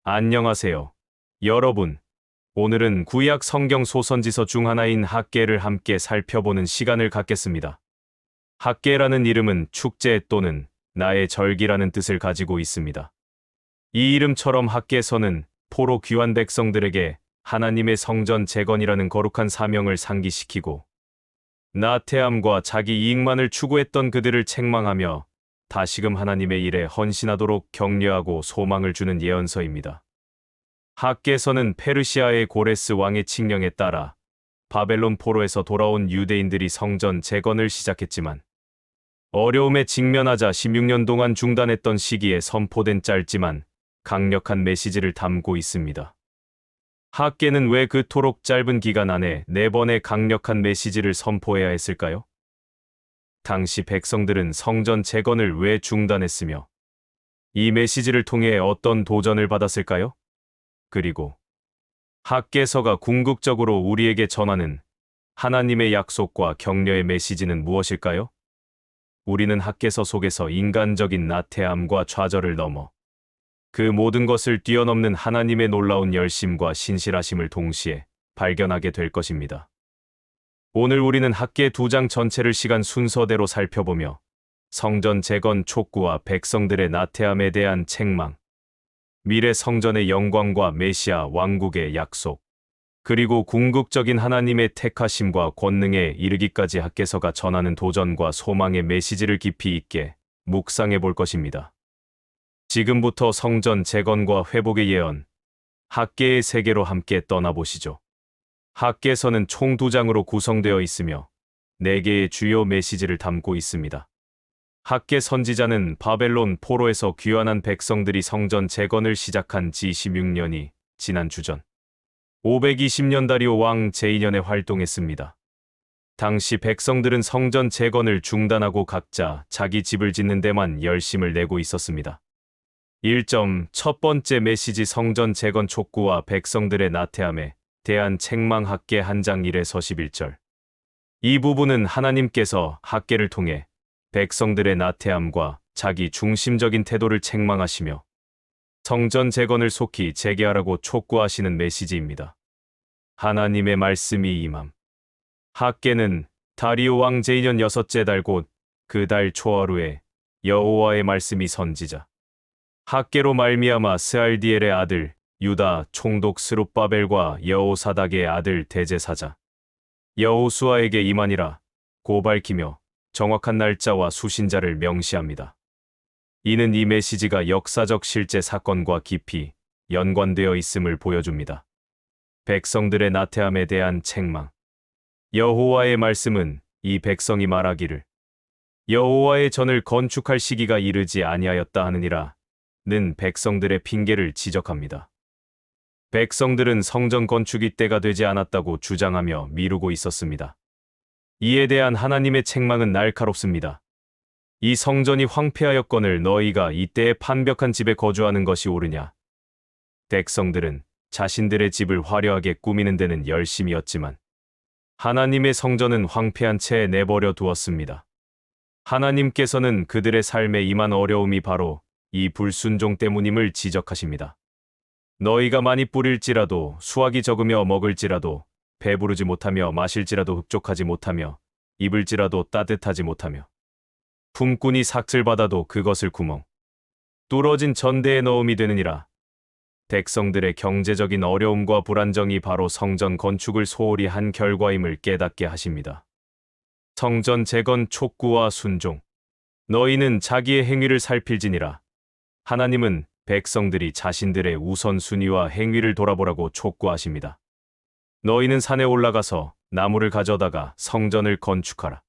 안녕하세요. 여러분, 오늘은 구약 성경 소선지서 중 하나인 학개를 함께 살펴보는 시간을 갖겠습니다. 학개라는 이름은 축제 또는 나의 절기라는 뜻을 가지고 있습니다. 이 이름처럼 학개서는 포로 귀환 백성들에게 하나님의 성전 재건이라는 거룩한 사명을 상기시키고 나태함과 자기 이익만을 추구했던 그들을 책망하며 다시금 하나님의 일에 헌신하도록 격려하고 소망을 주는 예언서입니다. 학개서는 페르시아의 고레스 왕의 칙령에 따라 바벨론 포로에서 돌아온 유대인들이 성전 재건을 시작했지만 어려움에 직면하자 16년 동안 중단했던 시기에 선포된 짧지만 강력한 메시지를 담고 있습니다. 학개는 왜 그토록 짧은 기간 안에 4번의 강력한 메시지를 선포해야 했을까요? 당시 백성들은 성전 재건을 왜 중단했으며 이 메시지를 통해 어떤 도전을 받았을까요? 그리고 학개서가 궁극적으로 우리에게 전하는 하나님의 약속과 격려의 메시지는 무엇일까요? 우리는 학개서 속에서 인간적인 나태함과 좌절을 넘어 그 모든 것을 뛰어넘는 하나님의 놀라운 열심과 신실하심을 동시에 발견하게 될 것입니다. 오늘 우리는 학개 2장 전체를 시간 순서대로 살펴보며 성전 재건 촉구와 백성들의 나태함에 대한 책망, 미래 성전의 영광과 메시아 왕국의 약속, 그리고 궁극적인 하나님의 택하심과 권능에 이르기까지 학개서가 전하는 도전과 소망의 메시지를 깊이 있게 묵상해 볼 것입니다. 지금부터 성전 재건과 회복의 예언, 학개의 세계로 함께 떠나보시죠. 학개서는 총 2장으로 구성되어 있으며 4개의 주요 메시지를 담고 있습니다. 학개 선지자는 바벨론 포로에서 귀환한 백성들이 성전 재건을 시작한 지 16년이 지난 주전 520년 다리오 왕 제2년에 활동했습니다. 당시 백성들은 성전 재건을 중단하고 각자 자기 집을 짓는 데만 열심을 내고 있었습니다. 1점 첫 번째 메시지 성전 재건 촉구와 백성들의 나태함에 대한 책망 학개 1장 1에서 11절. 이 부분은 하나님께서 학개를 통해 백성들의 나태함과 자기 중심적인 태도를 책망하시며 성전 재건을 속히 재개하라고 촉구하시는 메시지입니다. 하나님의 말씀이 임함. 학개는 다리오 왕 제2년 6째 달 곧 그 달 초하루에 여호와의 말씀이 선지자 학개로 말미암아 스알디엘의 아들 유다 총독 스룹바벨과 여호사닥의 아들 대제사장 여호수아에게 임하니라 고 밝히며 정확한 날짜와 수신자를 명시합니다. 이는 이 메시지가 역사적 실제 사건과 깊이 연관되어 있음을 보여줍니다. 백성들의 나태함에 대한 책망. 여호와의 말씀은 이 백성이 말하기를 여호와의 전을 건축할 시기가 이르지 아니하였다 하느니라 는 백성들의 핑계를 지적합니다. 백성들은 성전 건축이 때가 되지 않았다고 주장하며 미루고 있었습니다. 이에 대한 하나님의 책망은 날카롭습니다. 이 성전이 황폐하였거늘 너희가 이때에 판벽한 집에 거주하는 것이 옳으냐. 백성들은 자신들의 집을 화려하게 꾸미는 데는 열심이었지만 하나님의 성전은 황폐한 채 내버려 두었습니다. 하나님께서는 그들의 삶에 임한 어려움이 바로 이 불순종 때문임을 지적하십니다. 너희가 많이 뿌릴지라도 수확이 적으며 먹을지라도 배부르지 못하며 마실지라도 흡족하지 못하며 입을지라도 따뜻하지 못하며 품꾼이 삭슬 받아도 그것을 구멍 뚫어진 전대에 넣음이 되느니라. 백성들의 경제적인 어려움과 불안정이 바로 성전 건축을 소홀히 한 결과임을 깨닫게 하십니다. 성전 재건 촉구와 순종. 너희는 자기의 행위를 살필지니라. 하나님은 백성들이 자신들의 우선순위와 행위를 돌아보라고 촉구하십니다. 너희는 산에 올라가서 나무를 가져다가 성전을 건축하라.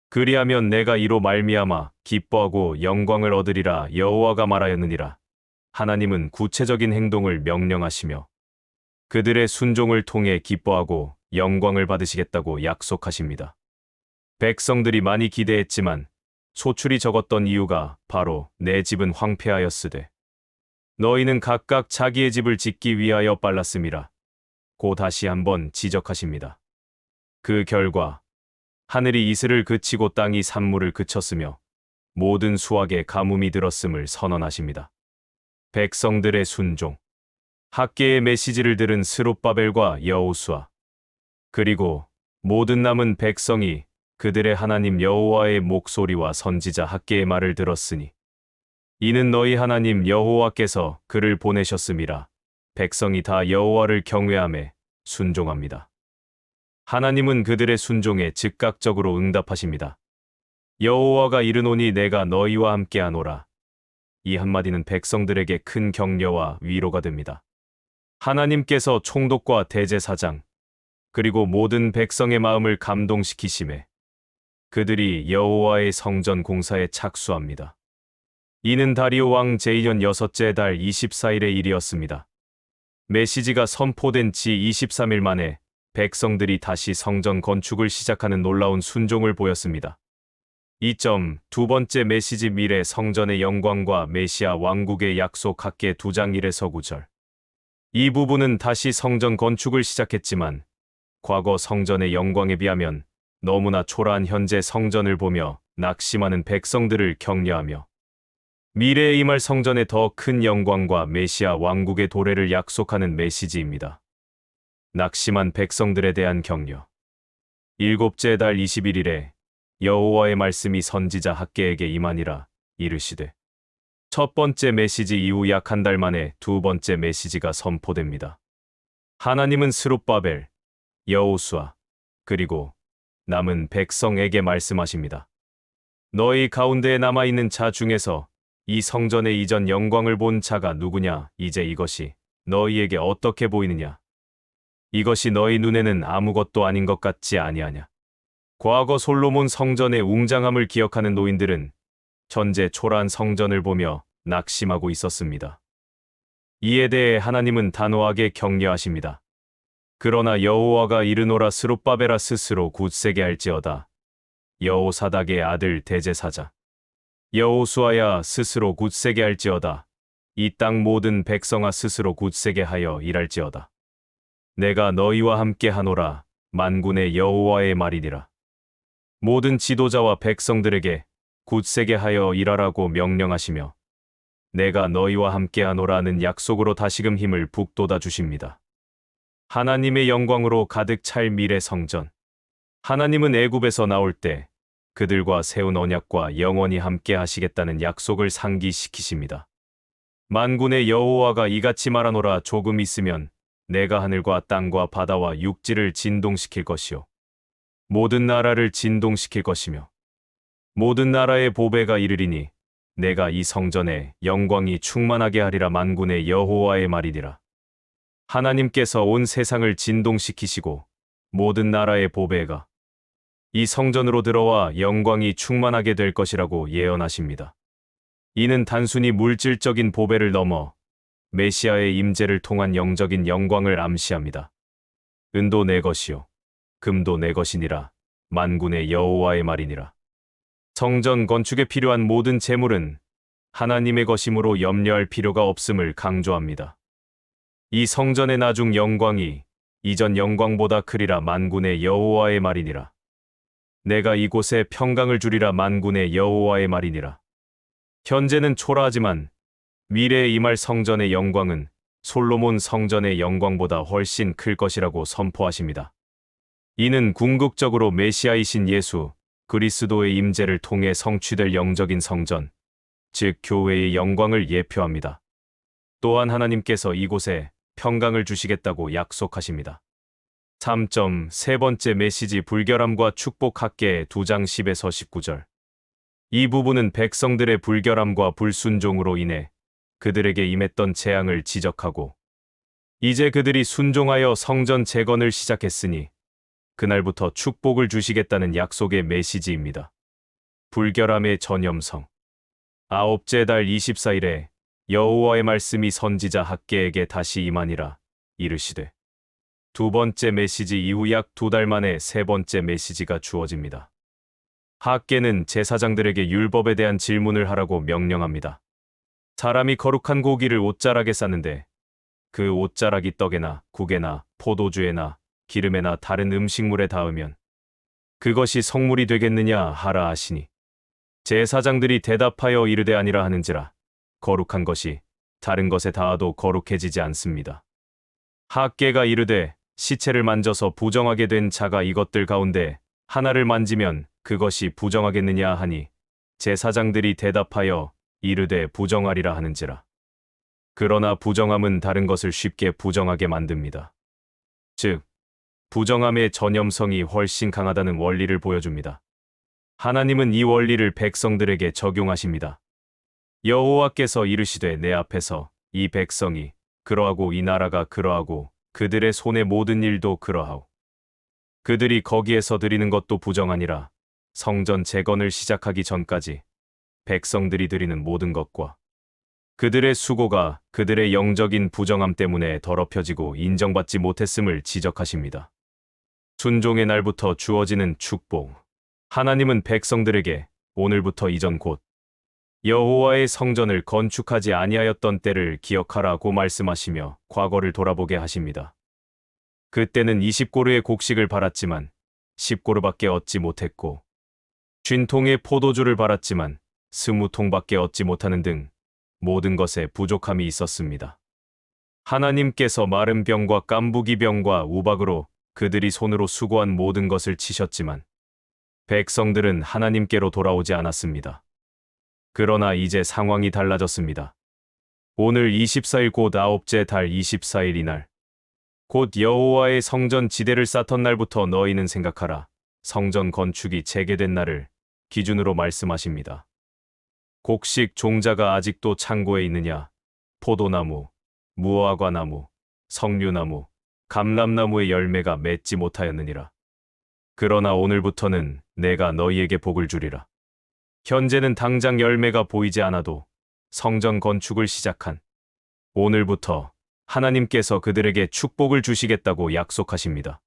그리하면 내가 이로 말미암아 기뻐하고 영광을 얻으리라 여호와가 말하였느니라. 하나님은 구체적인 행동을 명령하시며 그들의 순종을 통해 기뻐하고 영광을 받으시겠다고 약속하십니다. 백성들이 많이 기대했지만 소출이 적었던 이유가 바로 내 집은 황폐하였으되 너희는 각각 자기의 집을 짓기 위하여 빨랐음이라. 고 다시 한번 지적하십니다. 그 결과 하늘이 이슬을 그치고 땅이 산물을 그쳤으며 모든 수확에 가뭄이 들었음을 선언하십니다. 백성들의 순종. 학개의 메시지를 들은 스룹바벨과 여호수아 그리고 모든 남은 백성이 그들의 하나님 여호와의 목소리와 선지자 학개의 말을 들었으니 이는 너희 하나님 여호와께서 그를 보내셨음이라. 백성이 다 여호와를 경외하며 순종합니다. 하나님은 그들의 순종에 즉각적으로 응답하십니다. 여호와가 이르노니 내가 너희와 함께하노라. 이 한마디는 백성들에게 큰 격려와 위로가 됩니다. 하나님께서 총독과 대제사장 그리고 모든 백성의 마음을 감동시키심에 그들이 여호와의 성전 공사에 착수합니다. 이는 다리오 왕 제2년 6째 달 24일의 일이었습니다. 메시지가 선포된 지 23일 만에 백성들이 다시 성전 건축을 시작하는 놀라운 순종을 보였습니다. 두 번째 메시지 미래 성전의 영광과 메시아 왕국의 약속 학개 2장 1에서 9절. 이 부분은 다시 성전 건축을 시작했지만 과거 성전의 영광에 비하면 너무나 초라한 현재 성전을 보며 낙심하는 백성들을 격려하며 미래에 임할 성전의 더 큰 영광과 메시아 왕국의 도래를 약속하는 메시지입니다. 낙심한 백성들에 대한 격려. 7째 달 21일에 여호와의 말씀이 선지자 학개에게 임하니라. 이르시되 첫 번째 메시지 이후 약 한 달 만에 두 번째 메시지가 선포됩니다. 하나님은 스룹바벨, 여호수아, 그리고 남은 백성에게 말씀하십니다. 너희 가운데에 남아있는 자 중에서 이 성전의 이전 영광을 본 자가 누구냐? 이제 이것이 너희에게 어떻게 보이느냐? 이것이 너희 눈에는 아무것도 아닌 것 같지 아니하냐? 과거 솔로몬 성전의 웅장함을 기억하는 노인들은 현재 초라한 성전을 보며 낙심하고 있었습니다. 이에 대해 하나님은 단호하게 격려하십니다. 그러나 여호와가 이르노라. 스룹바벨아 스스로 굳세게 할지어다. 여호사닥의 아들 대제사장 여호수아야 스스로 굳세게 할지어다. 이 땅 모든 백성아 스스로 굳세게 하여 일할지어다. 내가 너희와 함께 하노라. 만군의 여호와의 말이니라. 모든 지도자와 백성들에게 굳세게 하여 일하라고 명령하시며 내가 너희와 함께 하노라는 약속으로 다시금 힘을 북돋아 주십니다. 하나님의 영광으로 가득 찰 미래 성전. 하나님은 애굽에서 나올 때 그들과 세운 언약과 영원히 함께 하시겠다는 약속을 상기시키십니다. 만군의 여호와가 이같이 말하노라. 조금 있으면 내가 하늘과 땅과 바다와 육지를 진동시킬 것이요 모든 나라를 진동시킬 것이며 모든 나라의 보배가 이르리니 내가 이 성전에 영광이 충만하게 하리라. 만군의 여호와의 말이니라. 하나님께서 온 세상을 진동시키시고 모든 나라의 보배가 이 성전으로 들어와 영광이 충만하게 될 것이라고 예언하십니다. 이는 단순히 물질적인 보배를 넘어 메시아의 임재를 통한 영적인 영광을 암시합니다. 은도 내 것이요 금도 내 것이니라. 만군의 여호와의 말이니라. 성전 건축에 필요한 모든 재물은 하나님의 것이므로 염려할 필요가 없음을 강조합니다. 이 성전의 나중 영광이 이전 영광보다 크리라. 만군의 여호와의 말이니라. 내가 이곳에 평강을 주리라. 만군의 여호와의 말이니라. 현재는 초라하지만 미래에 임할 성전의 영광은 솔로몬 성전의 영광보다 훨씬 클 것이라고 선포하십니다. 이는 궁극적으로 메시아이신 예수 그리스도의 임재를 통해 성취될 영적인 성전, 즉 교회의 영광을 예표합니다. 또한 하나님께서 이곳에 평강을 주시겠다고 약속하십니다. 세 번째 메시지 불결함과 축복 학개 2장 10에서 19절. 이 부분은 백성들의 불결함과 불순종으로 인해 그들에게 임했던 재앙을 지적하고 이제 그들이 순종하여 성전 재건을 시작했으니 그날부터 축복을 주시겠다는 약속의 메시지입니다. 불결함의 전염성. 9째 달 24일에 여호와의 말씀이 선지자 학개에게 다시 임하니라. 이르시되 두 번째 메시지 이후 약 2달 만에 세 번째 메시지가 주어집니다. 학개는 제사장들에게 율법에 대한 질문을 하라고 명령합니다. 사람이 거룩한 고기를 옷자락에 쌌는데 그 옷자락이 떡에나 국에나 포도주에나 기름에나 다른 음식물에 닿으면 그것이 성물이 되겠느냐 하라 하시니 제사장들이 대답하여 이르되 아니라 하는지라. 거룩한 것이 다른 것에 닿아도 거룩해지지 않습니다. 학개가 이르되 시체를 만져서 부정하게 된 자가 이것들 가운데 하나를 만지면 그것이 부정하겠느냐 하니 제사장들이 대답하여 이르되 부정하리라 하는지라. 그러나 부정함은 다른 것을 쉽게 부정하게 만듭니다. 즉, 부정함의 전염성이 훨씬 강하다는 원리를 보여줍니다. 하나님은 이 원리를 백성들에게 적용하십니다. 여호와께서 이르시되 내 앞에서 이 백성이 그러하고 이 나라가 그러하고 그들의 손의 모든 일도 그러하오. 그들이 거기에서 드리는 것도 부정하니라. 성전 재건을 시작하기 전까지 백성들이 드리는 모든 것과 그들의 수고가 그들의 영적인 부정함 때문에 더럽혀지고 인정받지 못했음을 지적하십니다. 순종의 날부터 주어지는 축복. 하나님은 백성들에게 오늘부터 이전 곧 여호와의 성전을 건축하지 아니하였던 때를 기억하라고 말씀하시며 과거를 돌아보게 하십니다. 그때는 20고르의 곡식을 발았지만 10고르밖에 얻지 못했고 50통의 포도주를 발았지만 20통밖에 얻지 못하는 등 모든 것에 부족함이 있었습니다. 하나님께서 마른 병과 깐부기 병과 우박으로 그들이 손으로 수고한 모든 것을 치셨지만 백성들은 하나님께로 돌아오지 않았습니다. 그러나 이제 상황이 달라졌습니다. 오늘 24일 곧 9째 달 24일 이날 곧 여호와의 성전 지대를 쌓던 날부터 너희는 생각하라. 성전 건축이 재개된 날을 기준으로 말씀하십니다. 곡식 종자가 아직도 창고에 있느냐? 포도나무, 무화과나무, 석류나무, 감람나무의 열매가 맺지 못하였느니라. 그러나 오늘부터는 내가 너희에게 복을 주리라. 현재는 당장 열매가 보이지 않아도 성전 건축을 시작한 오늘부터 하나님께서 그들에게 축복을 주시겠다고 약속하십니다.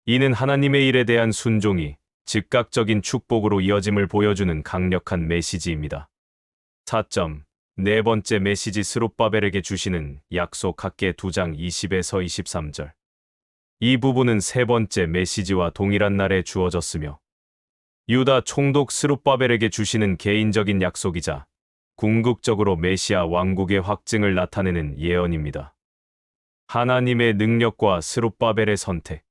이는 하나님의 일에 대한 순종이 즉각적인 축복으로 이어짐을 보여주는 강력한 메시지입니다. 4점. 네 번째 메시지 스룹바벨에게 주시는 약속 학개 2장 20에서 23절. 이 부분은 세 번째 메시지와 동일한 날에 주어졌으며 유다 총독 스룹바벨에게 주시는 개인적인 약속이자 궁극적으로 메시아 왕국의 확증을 나타내는 예언입니다. 하나님의 능력과 스룹바벨의 선택.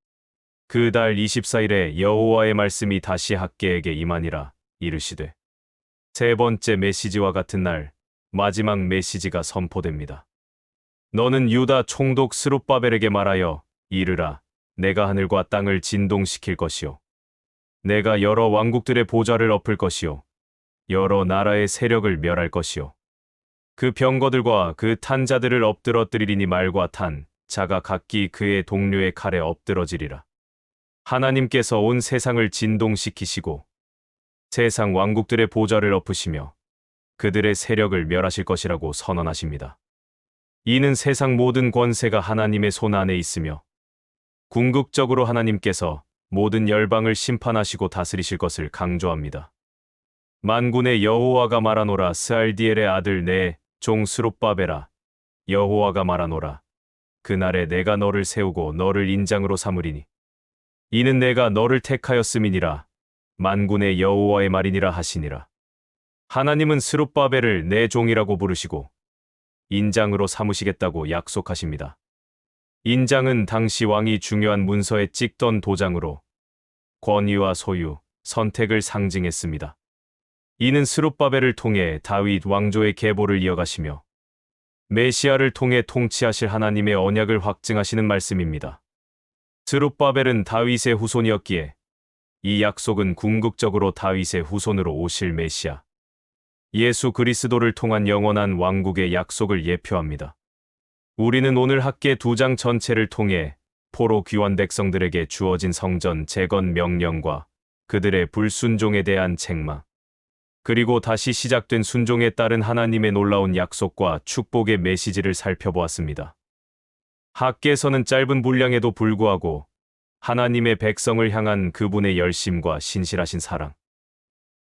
그 달 24일에 여호와의 말씀이 다시 학개에게 임하니라 이르시되 세 번째 메시지와 같은 날 마지막 메시지가 선포됩니다. 너는 유다 총독 스룹바벨에게 말하여 이르라. 내가 하늘과 땅을 진동시킬 것이요 내가 여러 왕국들의 보좌를 엎을 것이요 여러 나라의 세력을 멸할 것이요 그 병거들과 그 탄 자들을 엎드러뜨리리니 말과 탄 자가 각기 그의 동료의 칼에 엎드러지리라. 하나님께서 온 세상을 진동시키시고 세상 왕국들의 보좌를 엎으시며 그들의 세력을 멸하실 것이라고 선언하십니다. 이는 세상 모든 권세가 하나님의 손 안에 있으며 궁극적으로 하나님께서 모든 열방을 심판하시고 다스리실 것을 강조합니다. 만군의 여호와가 말하노라. 스알디엘의 아들 내 종 스룹바벨아, 여호와가 말하노라. 그날에 내가 너를 세우고 너를 인장으로 삼으리니 이는 내가 너를 택하였음이니라. 만군의 여호와의 말이니라 하시니라. 하나님은 스룹바벨을 내 종이라고 부르시고 인장으로 삼으시겠다고 약속하십니다. 인장은 당시 왕이 중요한 문서에 찍던 도장으로 권위와 소유, 선택을 상징했습니다. 이는 스룹바벨을 통해 다윗 왕조의 계보를 이어가시며 메시아를 통해 통치하실 하나님의 언약을 확증하시는 말씀입니다. 스룹바벨은 다윗의 후손이었기에 이 약속은 궁극적으로 다윗의 후손으로 오실 메시아 예수 그리스도를 통한 영원한 왕국의 약속을 예표합니다. 우리는 오늘 학개 2장 전체를 통해 포로 귀환 백성들에게 주어진 성전 재건 명령과 그들의 불순종에 대한 책망, 그리고 다시 시작된 순종에 따른 하나님의 놀라운 약속과 축복의 메시지를 살펴보았습니다. 학개서는 짧은 분량에도 불구하고 하나님의 백성을 향한 그분의 열심과 신실하신 사랑,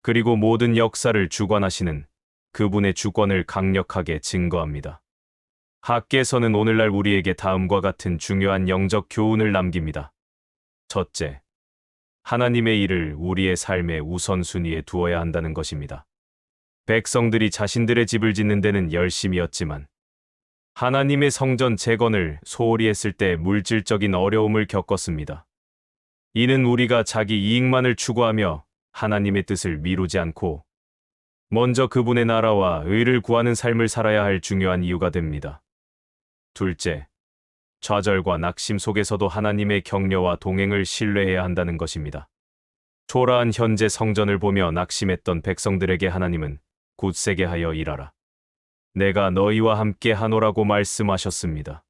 그리고 모든 역사를 주관하시는 그분의 주권을 강력하게 증거합니다. 학개서는 오늘날 우리에게 다음과 같은 중요한 영적 교훈을 남깁니다. 첫째, 하나님의 일을 우리의 삶의 우선순위에 두어야 한다는 것입니다. 백성들이 자신들의 집을 짓는 데는 열심이었지만 하나님의 성전 재건을 소홀히 했을 때 물질적인 어려움을 겪었습니다. 이는 우리가 자기 이익만을 추구하며 하나님의 뜻을 미루지 않고 먼저 그분의 나라와 의를 구하는 삶을 살아야 할 중요한 이유가 됩니다. 둘째, 좌절과 낙심 속에서도 하나님의 격려와 동행을 신뢰해야 한다는 것입니다. 초라한 현재 성전을 보며 낙심했던 백성들에게 하나님은 굳세게 하여 일하라. 내가 너희와 함께 하노라고 말씀하셨습니다.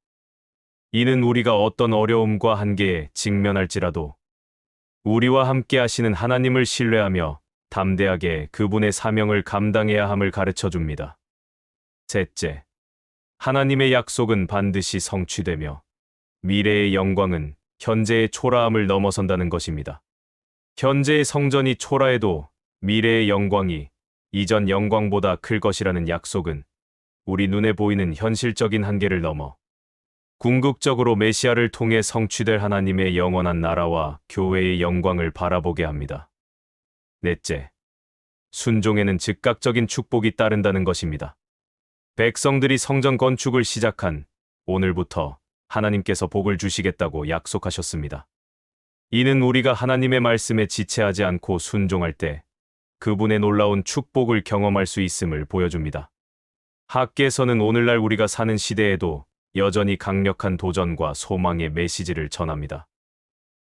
이는 우리가 어떤 어려움과 한계에 직면할지라도 우리와 함께 하시는 하나님을 신뢰하며 담대하게 그분의 사명을 감당해야 함을 가르쳐 줍니다. 셋째, 하나님의 약속은 반드시 성취되며 미래의 영광은 현재의 초라함을 넘어선다는 것입니다. 현재의 성전이 초라해도 미래의 영광이 이전 영광보다 클 것이라는 약속은 우리 눈에 보이는 현실적인 한계를 넘어 궁극적으로 메시아를 통해 성취될 하나님의 영원한 나라와 교회의 영광을 바라보게 합니다. 넷째, 순종에는 즉각적인 축복이 따른다는 것입니다. 백성들이 성전 건축을 시작한 오늘부터 하나님께서 복을 주시겠다고 약속하셨습니다. 이는 우리가 하나님의 말씀에 지체하지 않고 순종할 때 그분의 놀라운 축복을 경험할 수 있음을 보여줍니다. 학개서는 오늘날 우리가 사는 시대에도 여전히 강력한 도전과 소망의 메시지를 전합니다.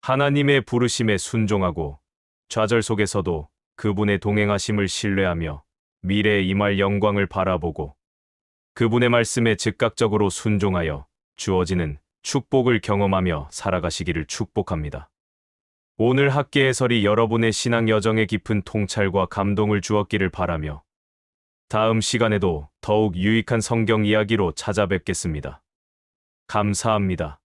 하나님의 부르심에 순종하고 좌절 속에서도 그분의 동행하심을 신뢰하며 미래에 임할 영광을 바라보고 그분의 말씀에 즉각적으로 순종하여 주어지는 축복을 경험하며 살아가시기를 축복합니다. 오늘 학계 해설이 여러분의 신앙 여정에 깊은 통찰과 감동을 주었기를 바라며 다음 시간에도 더욱 유익한 성경 이야기로 찾아뵙겠습니다. 감사합니다.